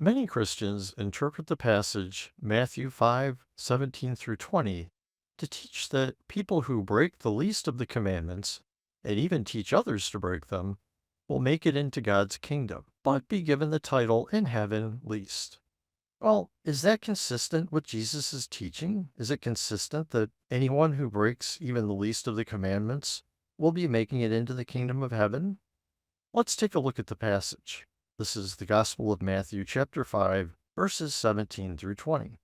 Many Christians interpret the passage Matthew 5:17 through 20 to teach that people who break the least of the commandments, and even teach others to break them, will make it into God's kingdom, but be given the title in heaven least. Well, is that consistent with Jesus' teaching? Is it consistent that anyone who breaks even the least of the commandments will be making it into the kingdom of heaven? Let's take a look at the passage. This is the Gospel of Matthew, chapter 5, verses 17 through 20.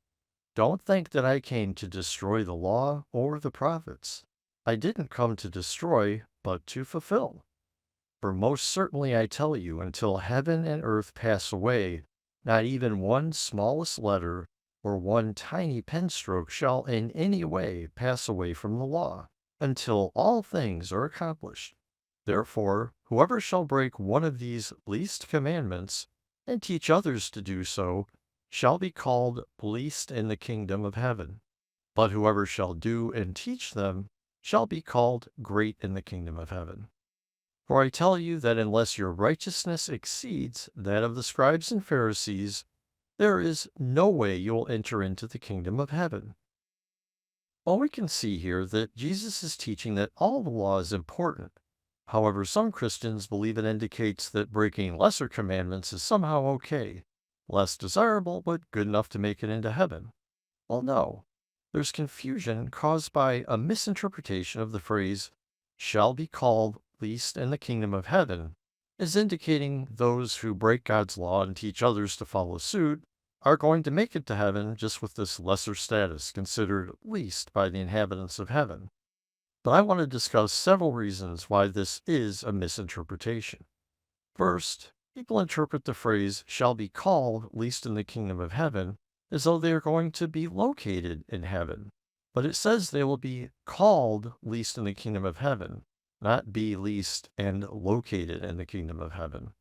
Don't think that I came to destroy the law or the prophets. I didn't come to destroy, but to fulfill. For most certainly I tell you, until heaven and earth pass away, not even one smallest letter or one tiny pen stroke shall in any way pass away from the law, until all things are accomplished. Therefore, whoever shall break one of these least commandments, and teach others to do so, shall be called least in the kingdom of heaven. But whoever shall do and teach them shall be called great in the kingdom of heaven. For I tell you that unless your righteousness exceeds that of the scribes and Pharisees, there is no way you will enter into the kingdom of heaven. Well, we can see here that Jesus is teaching that all the law is important. However, some Christians believe it indicates that breaking lesser commandments is somehow okay, less desirable, but good enough to make it into heaven. Well, no. There's confusion caused by a misinterpretation of the phrase, shall be called least in the kingdom of heaven, as indicating those who break God's law and teach others to follow suit are going to make it to heaven just with this lesser status considered least by the inhabitants of heaven. But I want to discuss several reasons why this is a misinterpretation. First, people interpret the phrase shall be called least in the kingdom of heaven as though they are going to be located in heaven. But it says they will be called least in the kingdom of heaven, not be least and located in the kingdom of heaven.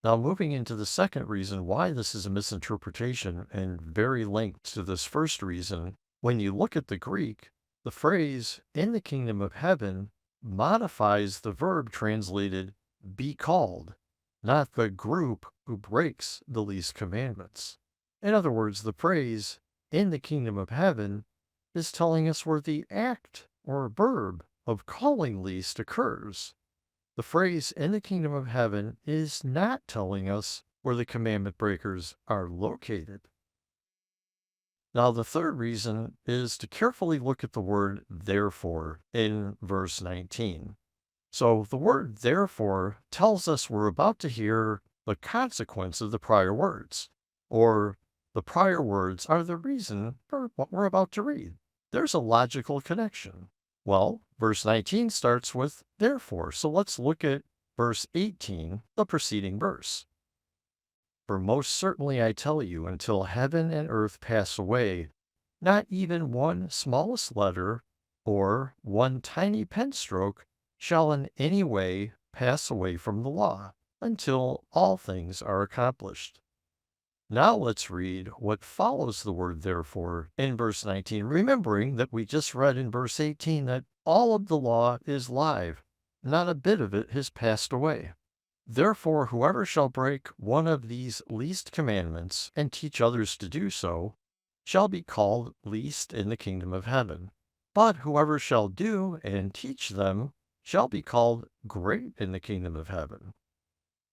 Now, moving into the second reason why this is a misinterpretation and very linked to this first reason, when you look at the Greek, the phrase in the kingdom of heaven modifies the verb translated be called, not the group who breaks the least commandments. In other words, the phrase in the kingdom of heaven is telling us where the act or verb of calling least occurs. The phrase in the kingdom of heaven is not telling us where the commandment breakers are located. Now, the third reason is to carefully look at the word therefore in verse 19. So the word therefore tells us we're about to hear the consequence of the prior words, or the prior words are the reason for what we're about to read. There's a logical connection. Well, verse 19 starts with therefore, so let's look at verse 18, the preceding verse. For most certainly I tell you, until heaven and earth pass away, not even one smallest letter or one tiny pen stroke shall in any way pass away from the law, until all things are accomplished. Now let's read what follows the word therefore in verse 19, remembering that we just read in verse 18 that all of the law is live, not a bit of it has passed away. Therefore, whoever shall break one of these least commandments and teach others to do so shall be called least in the kingdom of heaven. But whoever shall do and teach them shall be called great in the kingdom of heaven.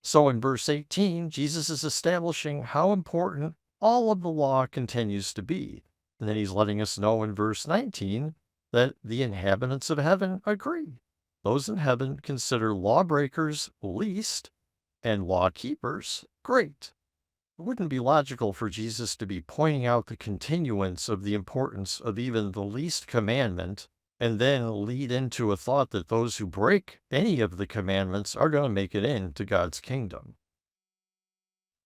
So in verse 18, Jesus is establishing how important all of the law continues to be. And then he's letting us know in verse 19 that the inhabitants of heaven agree. Those in heaven consider lawbreakers least and law keepers great. It wouldn't be logical for Jesus to be pointing out the continuance of the importance of even the least commandment and then lead into a thought that those who break any of the commandments are going to make it into God's kingdom.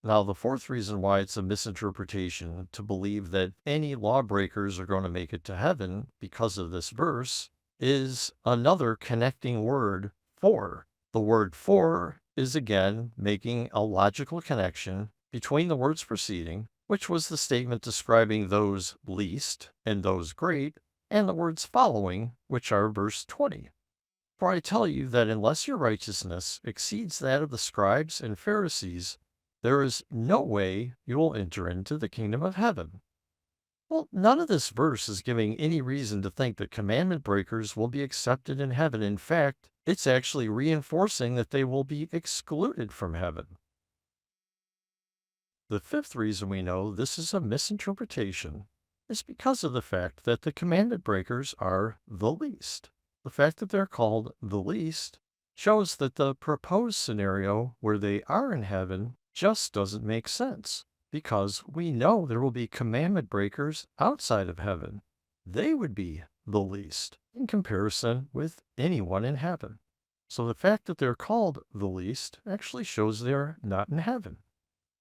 Now, the fourth reason why it's a misinterpretation to believe that any lawbreakers are going to make it to heaven because of this verse is another connecting word, for. The word for is again making a logical connection between the words preceding, which was the statement describing those least and those great, and the words following, which are verse 20. For I tell you that unless your righteousness exceeds that of the scribes and Pharisees, there is no way you will enter into the kingdom of heaven. Well, none of this verse is giving any reason to think that commandment breakers will be accepted in heaven. In fact, it's actually reinforcing that they will be excluded from heaven. The fifth reason we know this is a misinterpretation is because of the fact that the commandment breakers are the least. The fact that they're called the least shows that the proposed scenario where they are in heaven just doesn't make sense, because we know there will be commandment breakers outside of heaven. They would be the least in comparison with anyone in heaven. So the fact that they're called the least actually shows they're not in heaven.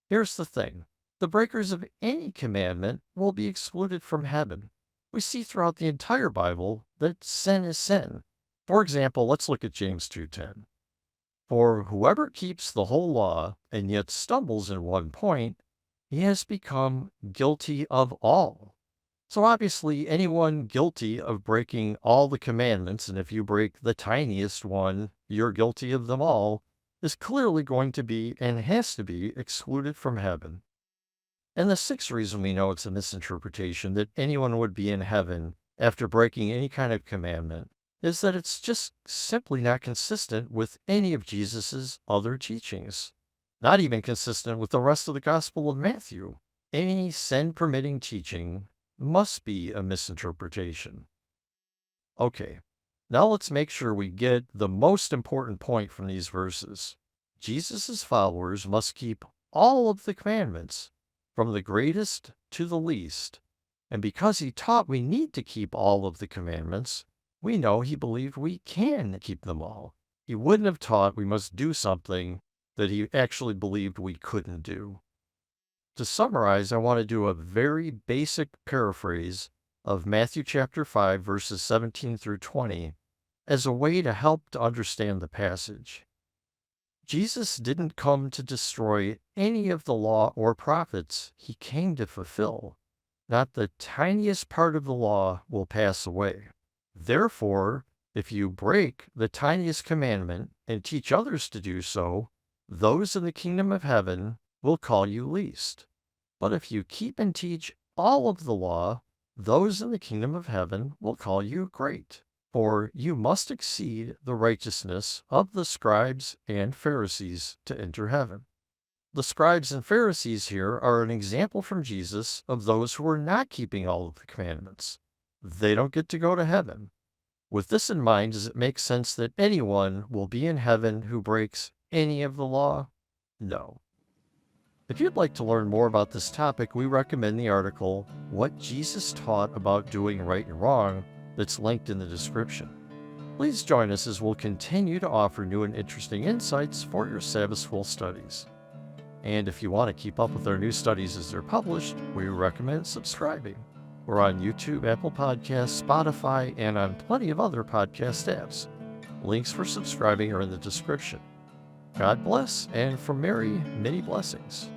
Here's the thing. The breakers of any commandment will be excluded from heaven. We see throughout the entire Bible that sin is sin. For example, let's look at James 2:10. For whoever keeps the whole law and yet stumbles in one point, he has become guilty of all. So obviously, anyone guilty of breaking all the commandments, and if you break the tiniest one, you're guilty of them all, is clearly going to be and has to be excluded from heaven. And the sixth reason we know it's a misinterpretation that anyone would be in heaven after breaking any kind of commandment is that it's just simply not consistent with any of Jesus's other teachings. Not even consistent with the rest of the Gospel of Matthew. Any sin-permitting teaching must be a misinterpretation. Okay, now let's make sure we get the most important point from these verses. Jesus' followers must keep all of the commandments, from the greatest to the least. And because he taught we need to keep all of the commandments, we know he believed we can keep them all. He wouldn't have taught we must do something that he actually believed we couldn't do. To summarize, I want to do a very basic paraphrase of Matthew chapter 5, verses 17 through 20, as a way to help to understand the passage. Jesus didn't come to destroy any of the law or prophets. He came to fulfill. Not the tiniest part of the law will pass away. Therefore, if you break the tiniest commandment and teach others to do so, those in the kingdom of heaven will call you least. But if you keep and teach all of the law, those in the kingdom of heaven will call you great. For you must exceed the righteousness of the scribes and Pharisees to enter heaven. The scribes and Pharisees here are an example from Jesus of those who are not keeping all of the commandments. They don't get to go to heaven. With this in mind, does it make sense that anyone will be in heaven who breaks any of the law? No. If you'd like to learn more about this topic, we recommend the article, What Jesus Taught About Doing Right and Wrong, that's linked in the description. Please join us as we'll continue to offer new and interesting insights for your Sabbath School studies. And if you want to keep up with our new studies as they're published, we recommend subscribing. We're on YouTube, Apple Podcasts, Spotify, and on plenty of other podcast apps. Links for subscribing are in the description. God bless, and from Mary, many blessings.